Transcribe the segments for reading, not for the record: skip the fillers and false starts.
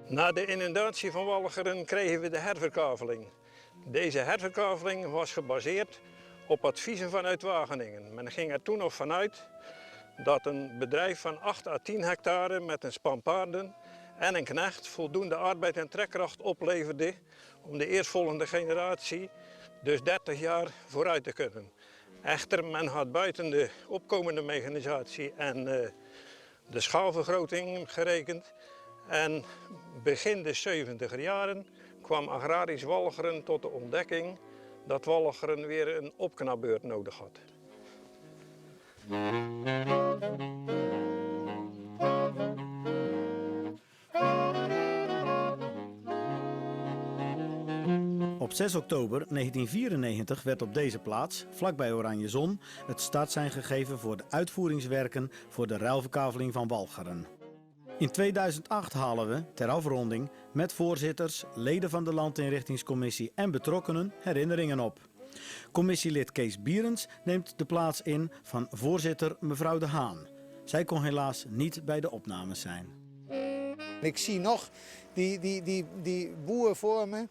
Na de inundatie van Walcheren kregen we de herverkaveling. Deze herverkaveling was gebaseerd op adviezen vanuit Wageningen. Men ging er toen nog vanuit dat een bedrijf van 8 à 10 hectare met een span paarden en een knecht voldoende arbeid en trekkracht opleverde om de eerstvolgende generatie, dus 30 jaar, vooruit te kunnen. Echter, men had buiten de opkomende mechanisatie en de schaalvergroting gerekend. En begin de 70er jaren kwam agrarisch Walcheren tot de ontdekking dat Walcheren weer een opknapbeurt nodig had. Op 6 oktober 1994 werd op deze plaats, vlakbij Oranjezon, het startsein gegeven voor de uitvoeringswerken voor de ruilverkaveling van Walcheren. In 2008 halen we, ter afronding, met voorzitters, leden van de landinrichtingscommissie en betrokkenen herinneringen op. Commissielid Kees Bierens neemt de plaats in van voorzitter mevrouw De Haan. Zij kon helaas niet bij de opnames zijn. Ik zie nog die boer voor me,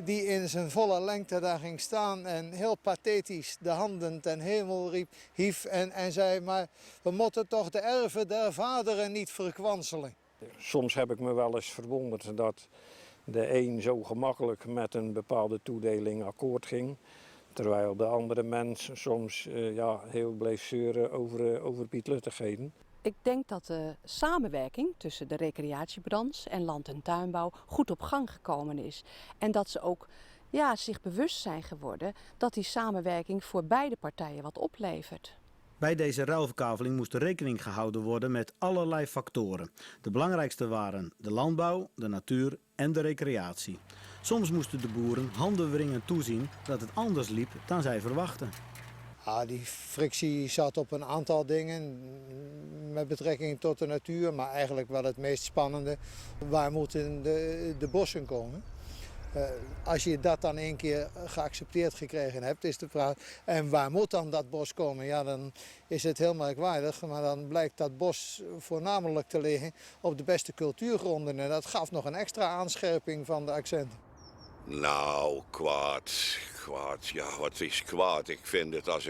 die in zijn volle lengte daar ging staan en heel pathetisch de handen ten hemel hief en zei: maar we moeten toch de erven der vaderen niet verkwanselen. Soms heb ik me wel eens verwonderd dat de een zo gemakkelijk met een bepaalde toedeling akkoord ging, terwijl de andere mens soms heel bleef zeuren over pietluttigheden. Ik denk dat de samenwerking tussen de recreatiebranche en land- en tuinbouw goed op gang gekomen is. En dat ze ook zich bewust zijn geworden dat die samenwerking voor beide partijen wat oplevert. Bij deze ruilverkaveling moest er rekening gehouden worden met allerlei factoren. De belangrijkste waren de landbouw, de natuur en de recreatie. Soms moesten de boeren handenwringend toezien dat het anders liep dan zij verwachten. Ja, die frictie zat op een aantal dingen met betrekking tot de natuur, maar eigenlijk wel het meest spannende: waar moeten de bossen komen? Als je dat dan een keer geaccepteerd gekregen hebt, is de vraag: en waar moet dan dat bos komen? Ja, dan is het heel merkwaardig, maar dan blijkt dat bos voornamelijk te liggen op de beste cultuurgronden. En dat gaf nog een extra aanscherping van de accenten. Nou, kwaad. Ja, wat is kwaad? Ik vind het als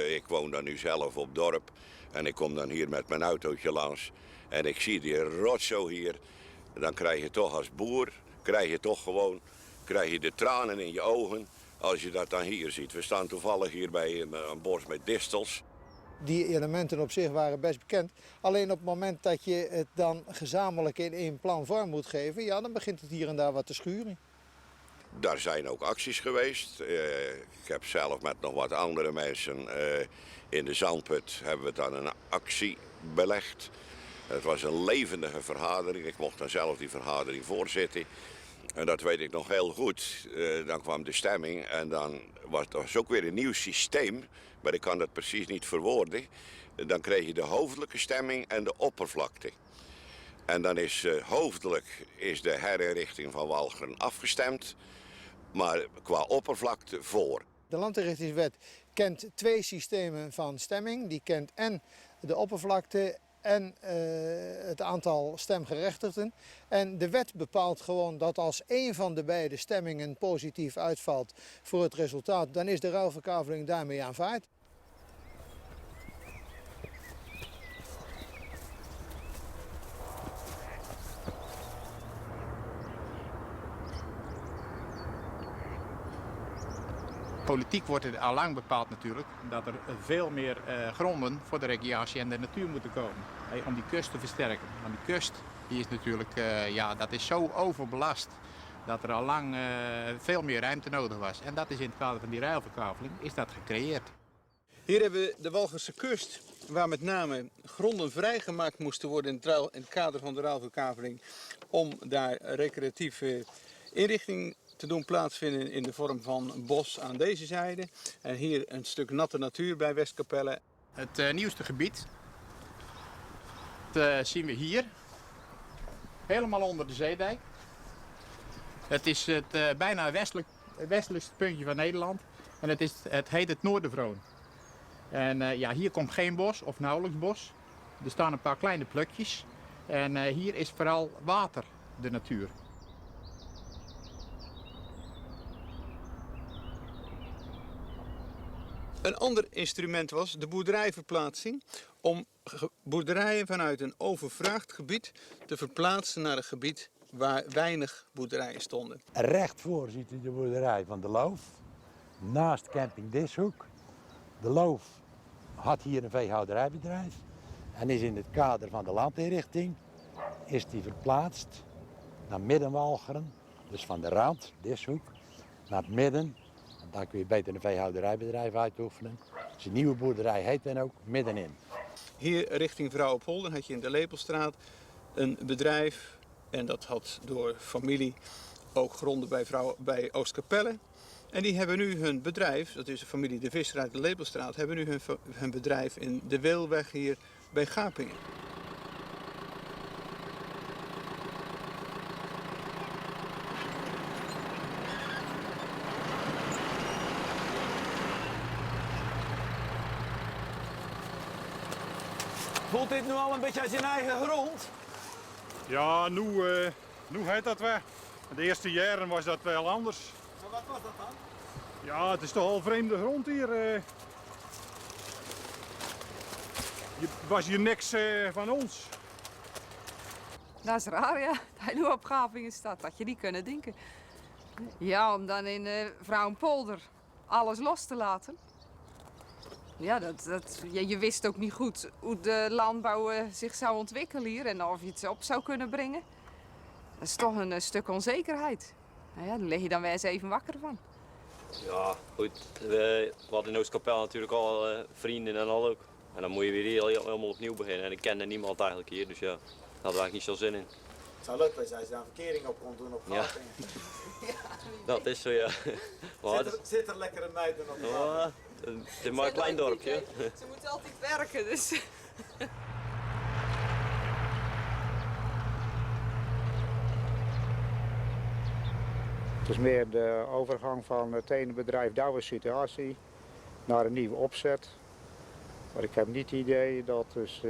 ik woon dan nu zelf op dorp en ik kom dan hier met mijn autootje langs en ik zie die rotzooi hier. Dan krijg je toch als boer, krijg je de tranen in je ogen als je dat dan hier ziet. We staan toevallig hier bij een bos met distels. Die elementen op zich waren best bekend. Alleen op het moment dat je het dan gezamenlijk in één plan vorm moet geven, ja, dan begint het hier en daar wat te schuren. Daar zijn ook acties geweest. Ik heb zelf met nog wat andere mensen in de Zandput hebben we dan een actie belegd. Het was een levendige vergadering. Ik mocht dan zelf die vergadering voorzitten. En dat weet ik nog heel goed. Dan kwam de stemming en dan was ook weer een nieuw systeem. Maar ik kan dat precies niet verwoorden. Dan kreeg je de hoofdelijke stemming en de oppervlakte. En dan is hoofdelijk de herinrichting van Walcheren afgestemd, maar qua oppervlakte voor. De landinrichtingswet kent 2 systemen van stemming. Die kent en de oppervlakte en het aantal stemgerechtigden. En de wet bepaalt gewoon dat als één van de beide stemmingen positief uitvalt voor het resultaat, dan is de ruilverkaveling daarmee aanvaard. Politiek wordt het al lang bepaald natuurlijk dat er veel meer gronden voor de recreatie en de natuur moeten komen. Om die kust te versterken. Want die kust die is natuurlijk, dat is zo overbelast dat er al lang veel meer ruimte nodig was. En dat is in het kader van die ruilverkaveling is dat gecreëerd. Hier hebben we de Walcherse kust, waar met name gronden vrijgemaakt moesten worden in het kader van de ruilverkaveling om daar recreatieve inrichting te doen plaatsvinden in de vorm van bos aan deze zijde. En hier een stuk natte natuur bij Westkapelle. Het nieuwste gebied, dat zien we hier, helemaal onder de zeedijk. Het is het bijna westelijkste puntje van Nederland en het heet het Noordervroon. En hier komt geen bos of nauwelijks bos. Er staan een paar kleine plukjes en hier is vooral water de natuur. Een ander instrument was de boerderijverplaatsing, om boerderijen vanuit een overvraagd gebied te verplaatsen naar een gebied waar weinig boerderijen stonden. Recht voor ziet u de boerderij van De Loof, naast camping Dishoek. De Loof had hier een veehouderijbedrijf en is in het kader van de landinrichting is die verplaatst naar Middenwalcheren, dus van de rand, Dishoek, naar het midden. Daar kun je beter een veehouderijbedrijf uitoefenen. Dus een nieuwe boerderij heet dan ook Middenin. Hier richting Vrouwenpolder had je in de Lepelstraat een bedrijf. En dat had door familie ook gronden bij Oostkapelle. En die hebben nu hun bedrijf, dat is de familie De Visser uit de Lepelstraat, hebben nu hun bedrijf in de Weelweg hier bij Gapingen. Voelt dit nu al een beetje als je eigen grond? Ja, nu heet dat wel. De eerste jaren was dat wel anders. Maar wat was dat dan? Ja, het is toch al vreemde grond hier. Was hier niks van ons. Dat is raar, ja. Dat hij nu op Gapingen staat. Dat je niet kunnen denken. Ja, om dan in Vrouwenpolder alles los te laten. Ja, je wist ook niet goed hoe de landbouw zich zou ontwikkelen hier en of je het op zou kunnen brengen. Dat is toch een stuk onzekerheid. Nou ja, daar lig je dan wel eens even wakker van. Ja, goed. We hadden in Oostkapelle natuurlijk al vrienden en al ook. En dan moet je weer helemaal opnieuw beginnen. En ik kende niemand eigenlijk hier, dus ja, daar hadden we eigenlijk niet zo zin in. Het zou leuk zijn als je daar een verkering op kon doen op Gapingen. Ja. Dat is zo, ja. Zit er lekkere meiden op de ja, het is maar een klein dorpje. Ze moeten altijd werken, dus... Het is meer de overgang van het ene bedrijf, de oude situatie, naar een nieuwe opzet. Maar ik heb niet het idee dat dus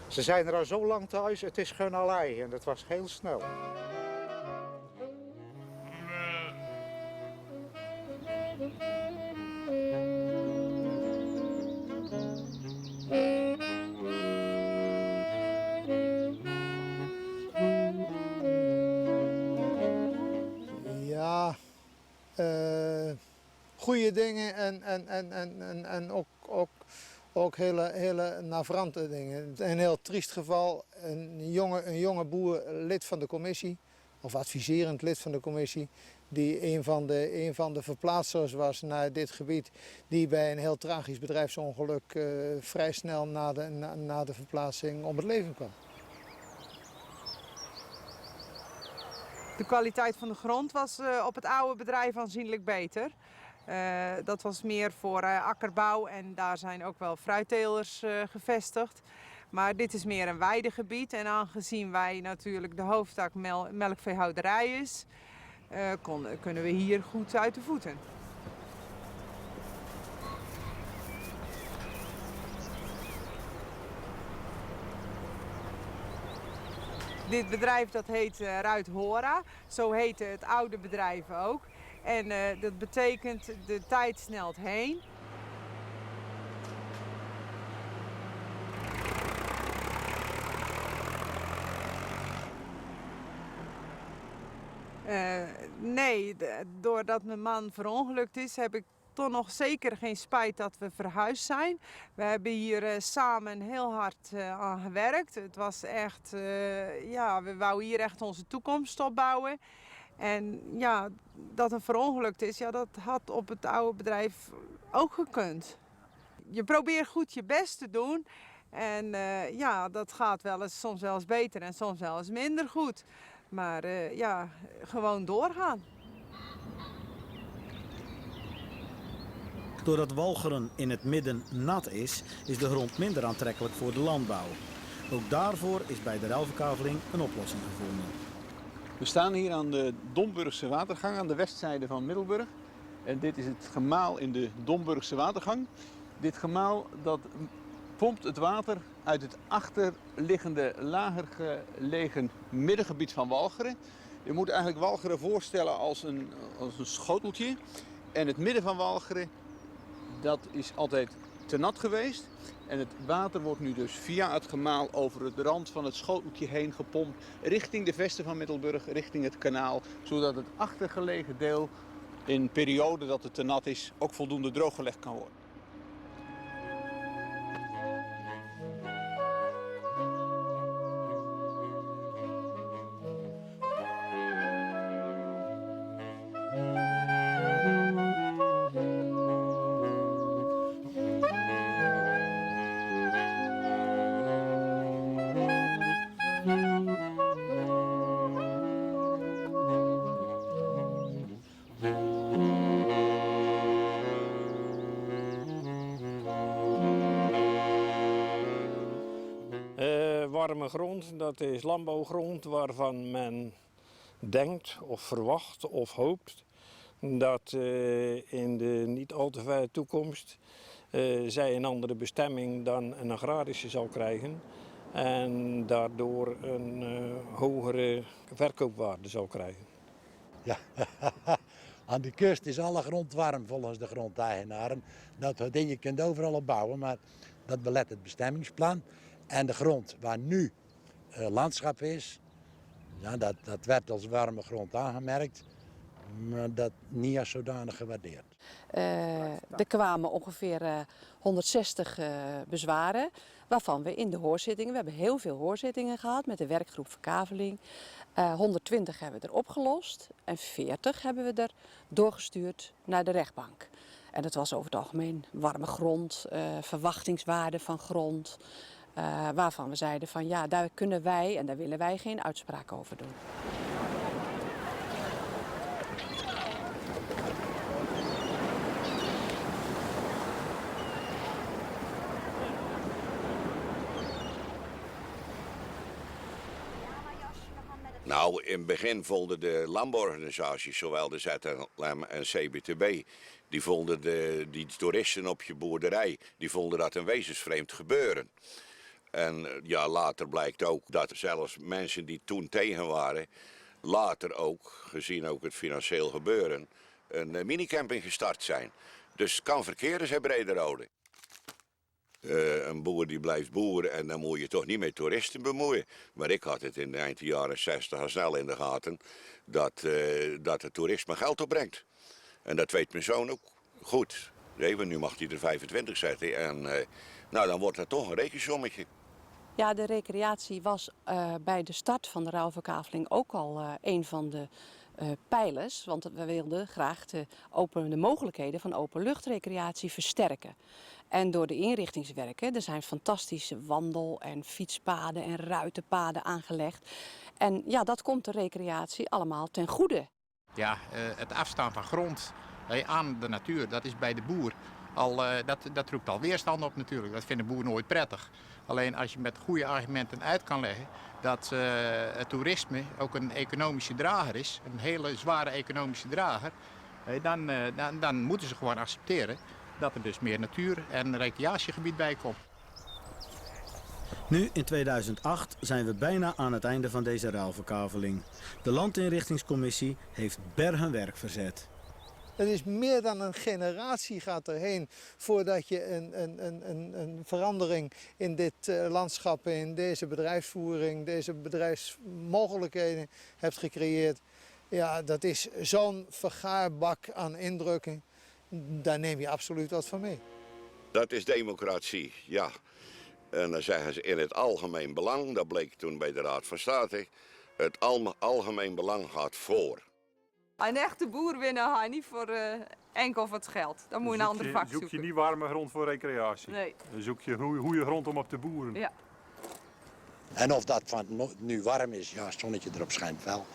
ze zijn er al zo lang thuis, het is gewoon allei en dat was heel snel. Ja, goede dingen en ook hele navrante dingen. Een heel triest geval, een jonge boer, lid van de commissie, of adviserend lid van de commissie, die een van de verplaatsers was naar dit gebied, die bij een heel tragisch bedrijfsongeluk vrij snel na de verplaatsing om het leven kwam. De kwaliteit van de grond was op het oude bedrijf aanzienlijk beter. Dat was meer voor akkerbouw en daar zijn ook wel fruittelers gevestigd. Maar dit is meer een weidegebied en aangezien wij natuurlijk de hoofdtak melkveehouderij is, kunnen we hier goed uit de voeten. Dit bedrijf dat heet Ruit-Hora, zo heette het oude bedrijf ook. En dat betekent de tijd snelt heen. Nee, doordat mijn man verongelukt is, heb ik toch nog zeker geen spijt dat we verhuisd zijn. We hebben hier samen heel hard aan gewerkt. Het was echt, we wouden hier echt onze toekomst opbouwen. En ja, dat een verongelukt is, ja, dat had op het oude bedrijf ook gekund. Je probeert goed je best te doen. En dat gaat soms wel eens beter en soms wel eens minder goed. Maar gewoon doorgaan. Doordat Walcheren in het midden nat is de grond minder aantrekkelijk voor de landbouw. Ook daarvoor is bij de ruilverkaveling een oplossing gevonden. We staan hier aan de Domburgse watergang aan de westzijde van Middelburg. En dit is het gemaal in de Domburgse watergang. Dit gemaal dat pompt het water uit het achterliggende lager gelegen middengebied van Walcheren. Je moet eigenlijk Walcheren voorstellen als een schoteltje. En het midden van Walcheren, dat is altijd te nat geweest. En het water wordt nu dus via het gemaal over de rand van het schoteltje heen gepompt richting de vesten van Middelburg, richting het kanaal. Zodat het achtergelegen deel in een periode dat het te nat is ook voldoende drooggelegd kan worden. Warme grond, dat is landbouwgrond waarvan men denkt of verwacht of hoopt dat in de niet al te verre toekomst zij een andere bestemming dan een agrarische zal krijgen en daardoor een hogere verkoopwaarde zal krijgen. Ja, aan de kust is alle grond warm volgens de grondeigenaren. Dat je kunt overal op bouwen, maar dat belet het bestemmingsplan. En de grond waar nu landschap is, ja, dat werd als warme grond aangemerkt, maar dat niet als zodanig gewaardeerd. Er kwamen ongeveer 160 bezwaren, waarvan we in de hoorzittingen, we hebben heel veel hoorzittingen gehad met de werkgroep verkaveling. 120 hebben we er opgelost en 40 hebben we er doorgestuurd naar de rechtbank. En dat was over het algemeen warme grond, verwachtingswaarde van grond. Waarvan we zeiden van ja, daar kunnen wij en daar willen wij geen uitspraak over doen. Nou, in het begin vonden de landbouworganisaties, zowel de ZLM en CBTB, die vonden die toeristen op je boerderij, die vonden dat een wezensvreemd gebeuren. En ja, later blijkt ook dat zelfs mensen die toen tegen waren, later ook, gezien ook het financieel gebeuren, een minicamping gestart zijn. Dus het kan verkeren, zei Brederode. Een boer die blijft boeren en dan moet je toch niet met toeristen bemoeien. Maar ik had het in de eind jaren 60 al snel in de gaten dat het toerisme geld opbrengt. En dat weet mijn zoon ook goed. Even, nu mag hij er 25 zetten en nou, dan wordt dat toch een rekensommetje. Ja, de recreatie was bij de start van de ruilverkaveling ook al een van de pijlers. Want we wilden graag de mogelijkheden van openluchtrecreatie versterken. En door de inrichtingswerken, er zijn fantastische wandel- en fietspaden en ruitenpaden aangelegd. En ja, dat komt de recreatie allemaal ten goede. Ja, het afstaan van grond aan de natuur, dat is bij de boer dat roept al weerstand op natuurlijk. Dat vindt de boer nooit prettig. Alleen als je met goede argumenten uit kan leggen dat het toerisme ook een economische drager is, een hele zware economische drager, dan moeten ze gewoon accepteren dat er dus meer natuur- en recreatiegebied bij komt. Nu in 2008 zijn we bijna aan het einde van deze ruilverkaveling. De landinrichtingscommissie heeft bergen werk verzet. Het is meer dan een generatie gaat erheen voordat je een verandering in dit landschap, in deze bedrijfsvoering, deze bedrijfsmogelijkheden hebt gecreëerd. Ja, dat is zo'n vergaarbak aan indrukken. Daar neem je absoluut wat van mee. Dat is democratie, ja. En dan zeggen ze in het algemeen belang, dat bleek toen bij de Raad van State, het algemeen belang gaat voor. Een echte boer winnen ga je niet voor enkel voor het geld. Dan moet je een andere vak zoeken. Zoek je niet warme grond voor recreatie? Nee. Dan zoek je goede grond om op te boeren? Ja. En of dat van nu warm is, ja, het zonnetje erop schijnt wel.